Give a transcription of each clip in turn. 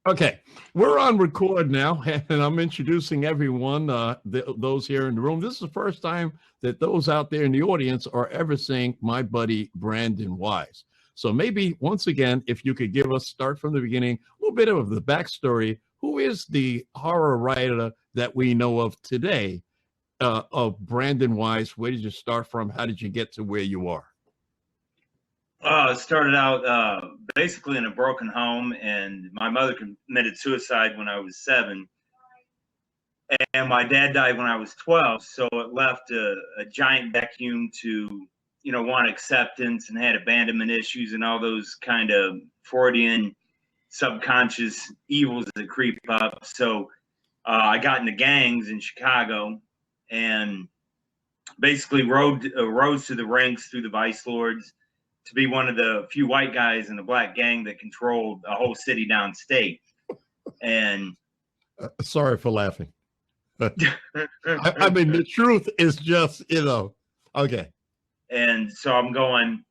Okay, we're on record now, and I'm introducing everyone, those here in the room. This is the first time that those out there in the audience are ever seeing my buddy Brandon Wyse. So maybe once again, if you could give us, start from the beginning, a little bit of the backstory. Who is the horror writer that we know of today, of Brandon Wyse? Where did you start from? How did you get to where you are? Started out basically in a broken home, and my mother committed suicide when I was 7, and my dad died when I was 12. So it left a giant vacuum to, want acceptance, and had abandonment issues and all those kind of Freudian subconscious evils that creep up. So I got into gangs in Chicago, and basically rose to the ranks through the vice lords, to be one of the few white guys in the black gang that controlled a whole city downstate. And sorry for laughing. I mean, the truth is just, okay. And so I'm going,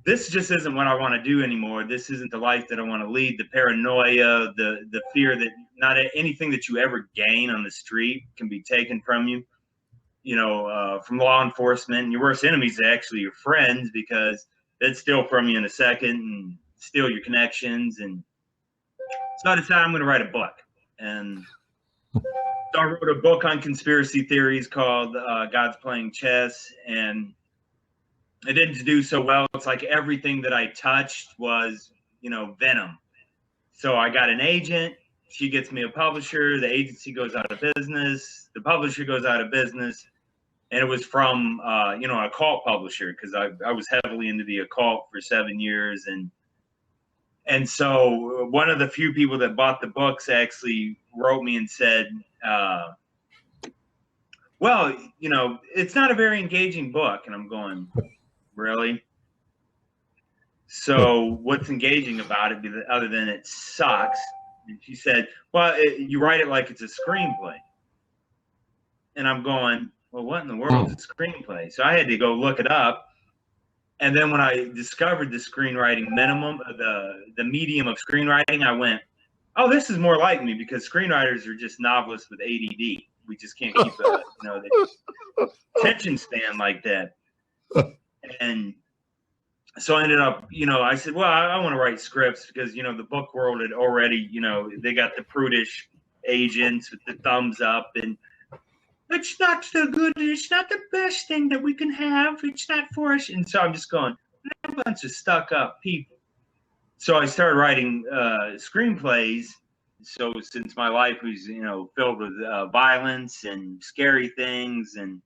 this just isn't what I want to do anymore. This isn't the life that I want to lead. The paranoia, the fear that not anything that you ever gain on the street can be taken from you. From law enforcement, and your worst enemies are actually your friends, because they'd steal from you in a second and steal your connections. And so I decided I'm going to write a book. And so I wrote a book on conspiracy theories called God's Playing Chess. And it didn't do so well. It's like everything that I touched was, venom. So I got an agent. She gets me a publisher. The agency goes out of business. The publisher goes out of business. And it was from, an occult publisher, because I was heavily into the occult for 7 years. And so one of the few people that bought the books actually wrote me and said, well, it's not a very engaging book. And I'm going, really? So what's engaging about it, other than it sucks? And she said, well, you write it like it's a screenplay. And I'm going, well, what in the world is a screenplay? So I had to go look it up. And then when I discovered the screenwriting minimum, the medium of screenwriting, I went, oh, this is more like me, because screenwriters are just novelists with ADD. We just can't keep the attention span like that. And so I ended up, I said, well, I want to write scripts, because, the book world had already, they got the prudish agents with the thumbs up, and it's not so good. It's not the best thing that we can have. It's not for us. And so I'm just going, a bunch of stuck up people. So I started writing screenplays. So since my life was, filled with violence and scary things, and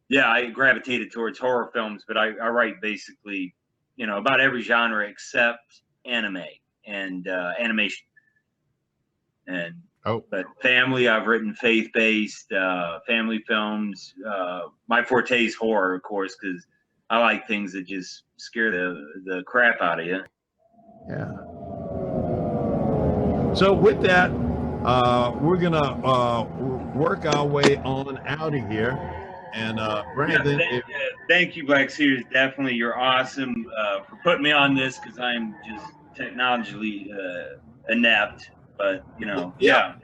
yeah, I gravitated towards horror films, but I write basically, about every genre except anime and animation. And but family, I've written faith-based family films. My forte is horror, of course, because I like things that just scare the crap out of you. Yeah. So with that, we're gonna work our way on out of here. And Brandon, thank you, Black Series. Definitely, you're awesome for putting me on this, because I'm just technologically inept. But yeah.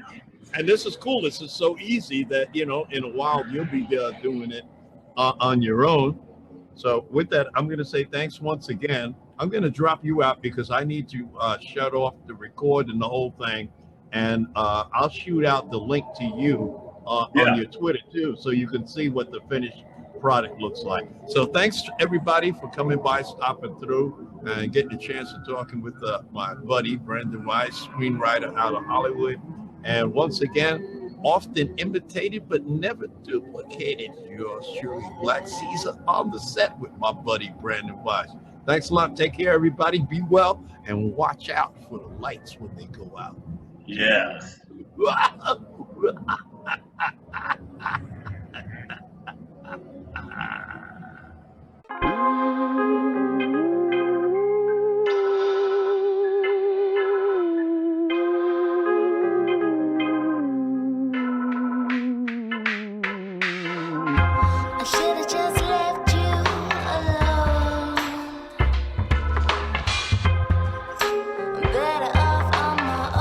And this is cool. This is so easy that in a while you'll be doing it on your own. So with that, I'm going to say thanks once again. I'm going to drop you out because I need to shut off the record and the whole thing, and I'll shoot out the link to you on your Twitter too, so you can see what the finished product looks like. So thanks to everybody for coming by, stopping through, and getting a chance of talking with my buddy Brandon Wyse, screenwriter out of Hollywood. And once again, often imitated but never duplicated, yours truly, Black Caesar, on the set with my buddy Brandon Wyse. Thanks a lot. Take care, everybody. Be well, and watch out for the lights when they go out. Yes. Better off on my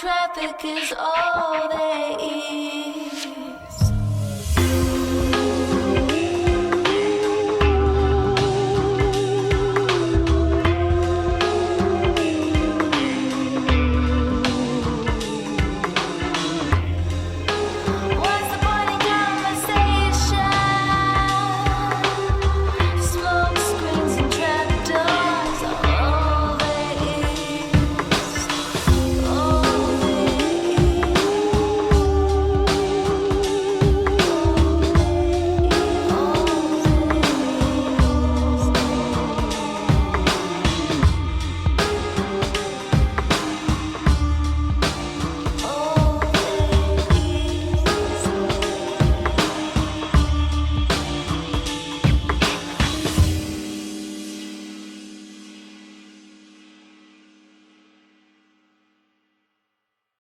traffic is all they eat.